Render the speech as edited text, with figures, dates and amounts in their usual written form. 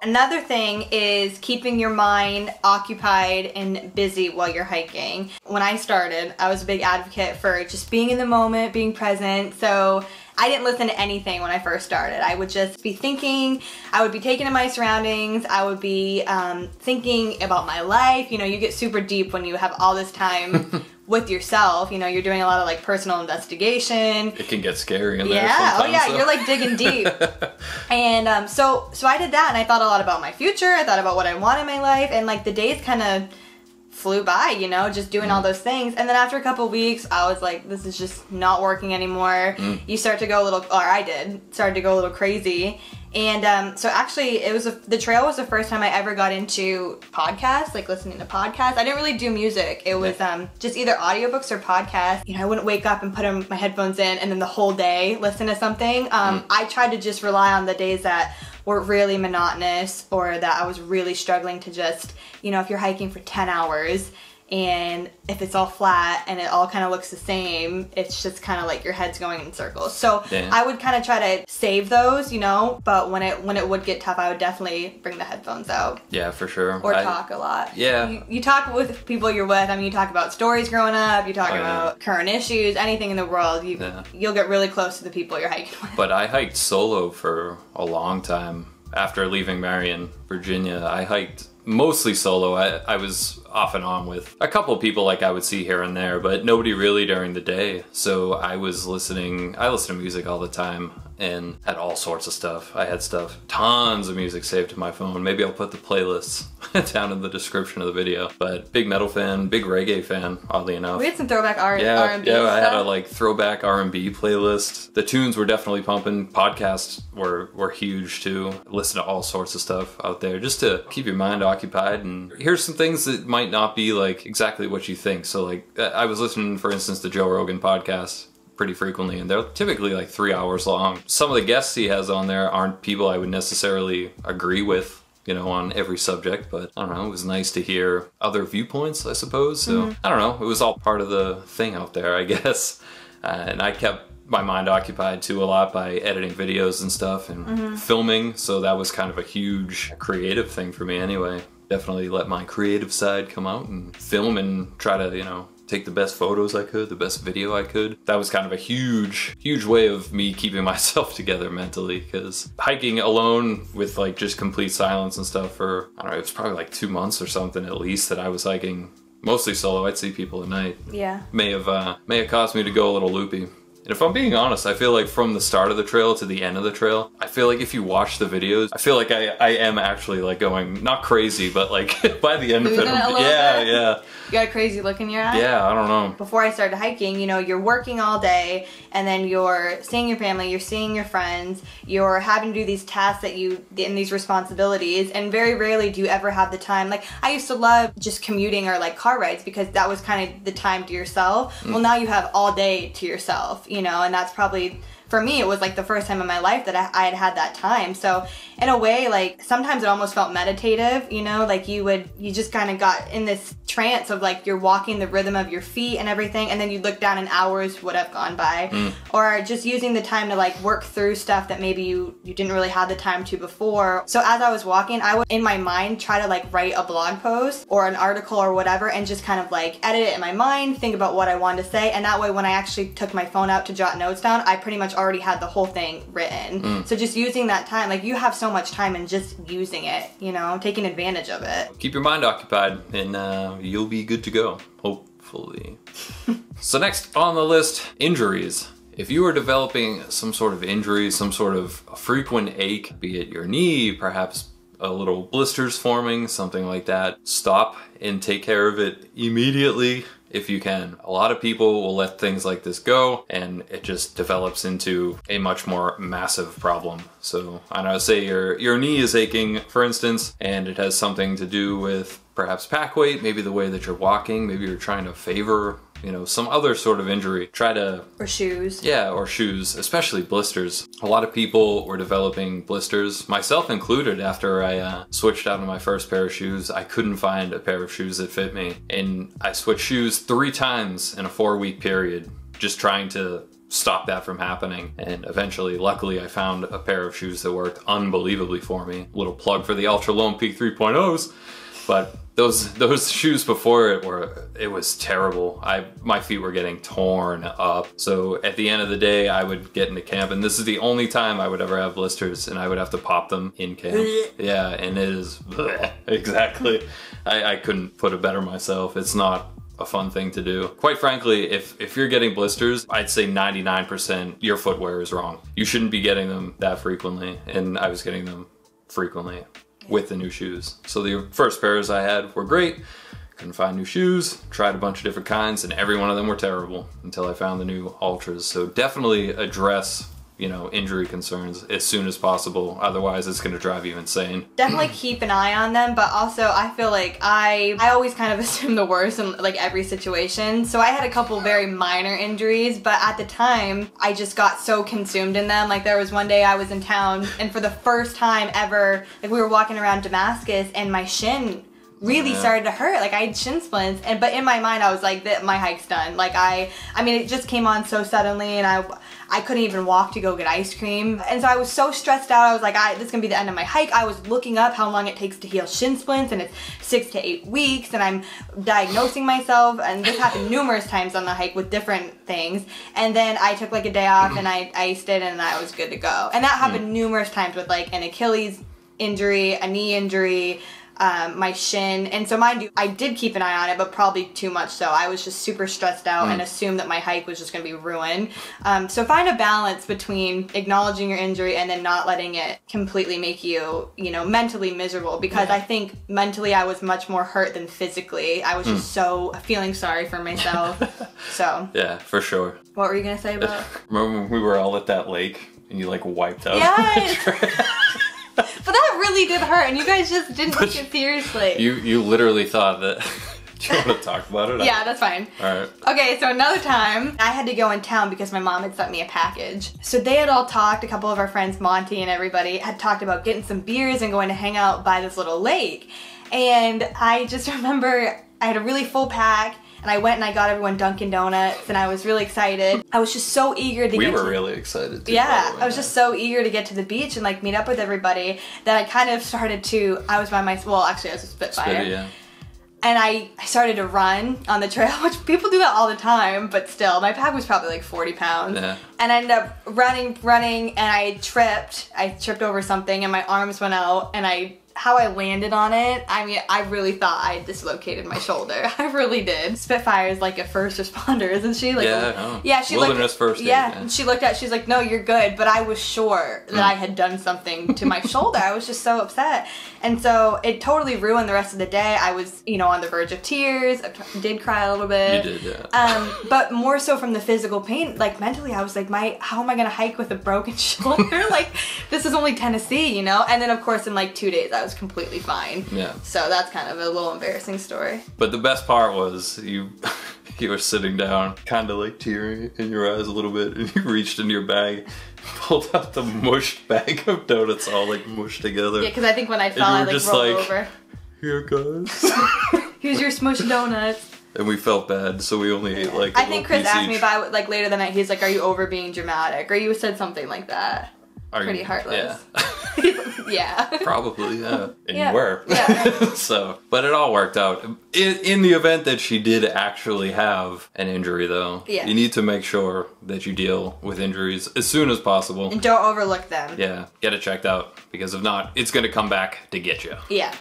Another thing is keeping your mind occupied and busy while you're hiking. When I started, I was a big advocate for just being in the moment, being present. So I didn't listen to anything when I first started. I would just be thinking, I would be taken in my surroundings, I would be thinking about my life. You know, you get super deep when you have all this time with yourself. You know, you're doing a lot of like personal investigation. It can get scary in there sometimes. sometimes. Oh yeah, you're like digging deep. And so I did that, and I thought a lot about my future. I thought about what I want in my life, and like the days kind of flew by, you know, just doing all those things. And then after a couple weeks, I was like, this is just not working anymore. You start to go a little, or I did, started to go a little crazy. And so actually, the trail was the first time I ever got into podcasts, like listening to podcasts. I didn't really do music. It was just either audiobooks or podcasts. You know, I wouldn't wake up and put my headphones in and then the whole day listen to something. I tried to just rely on the days that were really monotonous, or that I was really struggling to just, you know, if you're hiking for 10 hours and if it's all flat and it all kind of looks the same, it's just kind of like your head's going in circles. So I would kind of try to save those, you know, but when it would get tough, I would definitely bring the headphones out. Yeah, for sure. Or talk a lot. Yeah. You talk with people you're with. I mean, you talk about stories growing up, you talk about current issues, anything in the world. You'll get really close to the people you're hiking with. But I hiked solo for a long time. After leaving Marion, Virginia, I hiked mostly solo. I was off and on with a couple of people like I would see here and there, but nobody really during the day. So I listen to music all the time and had all sorts of stuff. I had tons of music saved to my phone. Maybe I'll put the playlists down in the description of the video. But big metal fan, big reggae fan, oddly enough. We had some throwback R&B Yeah, stuff. I had a like throwback R&B playlist. The tunes were definitely pumping. Podcasts were huge too. Listen to all sorts of stuff out there just to keep your mind occupied. And here's some things that might not be like exactly what you think. So like I was listening, for instance, to Joe Rogan podcast pretty frequently, and they're typically like 3 hours long. Some of the guests he has on there aren't people I would necessarily agree with, you know, on every subject, but I don't know, it was nice to hear other viewpoints, I suppose. So I don't know, it was all part of the thing out there, I guess. And I kept my mind occupied too a lot by editing videos and stuff and filming, so that was kind of a huge creative thing for me anyway. Definitely let my creative side come out and film and try to, you know, take the best photos I could, the best video I could. That was kind of a huge way of me keeping myself together mentally, because hiking alone with like just complete silence and stuff for, I don't know, it was probably like 2 months or something at least that I was hiking mostly solo. I'd see people at night. Yeah. May have caused me to go a little loopy. And if I'm being honest, I feel like from the start of the trail to the end of the trail, I feel like if you watch the videos, I feel like I am actually like going, not crazy, but like by the end of it, yeah. You got a crazy look in your eye? Yeah, I don't know. Before I started hiking, you know, you're working all day, and then you're seeing your family, you're seeing your friends, you're having to do these tasks that you, and these responsibilities, and very rarely do you ever have the time. Like, I used to love just commuting or like car rides because that was kind of the time to yourself. Well, now you have all day to yourself, you know, and that's probably, for me, it was like the first time in my life that I had that time. So in a way, like sometimes it almost felt meditative, you know, like you just kind of got in this trance of like you're walking the rhythm of your feet and everything, and then you'd look down and hours would have gone by. Or just using the time to like work through stuff that maybe you didn't really have the time to before. So as I was walking, I would in my mind try to like write a blog post or an article or whatever, and just kind of like edit it in my mind, think about what I wanted to say, and that way when I actually took my phone out to jot notes down, I pretty much already had the whole thing written. So just using that time, like you have so much time, and just using it, you know, taking advantage of it. Keep your mind occupied and you'll be good to go, hopefully. So next on the list, injuries. If you are developing some sort of injury, some sort of frequent ache, be it your knee, perhaps a little blisters forming, something like that, stop and take care of it immediately if you can. A lot of people will let things like this go, and it just develops into a much more massive problem. So I don't know, say your knee is aching, for instance, and it has something to do with perhaps pack weight, maybe the way that you're walking, maybe you're trying to favor, you know, some other sort of injury. Or shoes. Yeah, or shoes, especially blisters. A lot of people were developing blisters, myself included. After I switched out of my first pair of shoes, I couldn't find a pair of shoes that fit me. And I switched shoes 3 times in a 4-week period, just trying to stop that from happening. And eventually, luckily, I found a pair of shoes that worked unbelievably for me. Little plug for the Ultra Lone Peak 3.0s. But those shoes before it was terrible. My feet were getting torn up. So at the end of the day, I would get into camp, and this is the only time I would ever have blisters, and I would have to pop them in camp. Yeah, and it is exactly. I couldn't put it better myself. It's not a fun thing to do. Quite frankly, if you're getting blisters, I'd say 99% your footwear is wrong. You shouldn't be getting them that frequently, and I was getting them frequently with the new shoes. So the first pairs I had were great. Couldn't find new shoes, tried a bunch of different kinds, and every one of them were terrible until I found the new Ultras. So definitely address, injury concerns as soon as possible. Otherwise, it's going to drive you insane. Definitely keep an eye on them, but also I feel like I always kind of assume the worst in like every situation. So I had a couple very minor injuries, but at the time, I just got so consumed in them. Like there was one day I was in town, and for the first time ever, like we were walking around Damascus, and my shin really started to hurt. Like I had shin splints, but in my mind I was like, my hike's done. Like I mean, it just came on so suddenly, and I couldn't even walk to go get ice cream. And so I was so stressed out. I was like, this is gonna be the end of my hike. I was looking up how long it takes to heal shin splints, and it's 6 to 8 weeks, and I'm diagnosing myself, and this happened numerous times on the hike with different things. And then I took like a day off, and I iced it, and I was good to go. And that happened numerous times with like an Achilles injury, a knee injury, my shin. And so mind you, I did keep an eye on it, but probably too much so. I was just super stressed out and assumed that my hike was just going to be ruined. So find a balance between acknowledging your injury and then not letting it completely make you, mentally miserable. Because I think mentally I was much more hurt than physically. I was just so feeling sorry for myself. So. Yeah, for sure. What were you going to say about? Remember when we were all at that lake and you like wiped out? Yes! But that really did hurt, and you guys just didn't take it seriously. You literally thought that. Do you want to talk about it? Yeah, that's fine. Alright. Okay, so another time, I had to go in town because my mom had sent me a package. So they had all talked, a couple of our friends, Monty and everybody, had talked about getting some beers and going to hang out by this little lake. And I just remember I had a really full pack, and I went and I got everyone Dunkin' Donuts, and I was really excited. I was just so eager to We were really excited too. Yeah, I was just so eager to get to the beach and like meet up with everybody that I kind of started to, I was by myself, well actually I was a Spitfire. Yeah. And I started to run on the trail, which people do that all the time, but still, my pack was probably like 40 pounds. Yeah. And I ended up running, and I tripped over something, and my arms went out, and how I landed on it, I mean, I really thought I dislocated my shoulder. I really did. Spitfire is like a first responder, isn't she? Like, yeah, she Wilderness first aid. Yeah, she looked at, she's like, no, you're good. But I was sure that I had done something to my shoulder. I was just so upset. And so it totally ruined the rest of the day. I was, on the verge of tears. I did cry a little bit. You did, yeah. But more so from the physical pain. Like mentally, I was like, how am I gonna hike with a broken shoulder? Like, this is only Tennessee, And then of course in like 2 days, I was completely fine. Yeah. So that's kind of a little embarrassing story. But the best part was you were sitting down, kind of like tearing in your eyes a little bit, and you reached into your bag, pulled out the mushed bag of donuts all like mushed together. Yeah, because I think when I fell, I like rolled over. Here, guys. Here's your smushed donuts. And we felt bad, so we only ate like I think Chris asked me about like later that night. He's like, "Are you over being dramatic?" Or you said something like that. Pretty heartless. Yeah. Yeah. Probably, yeah. And yeah. you were. Yeah. So, but it all worked out. In the event that she did actually have an injury, though, you need to make sure that you deal with injuries as soon as possible. And don't overlook them. Yeah. Get it checked out, because if not, it's going to come back to get you. Yeah.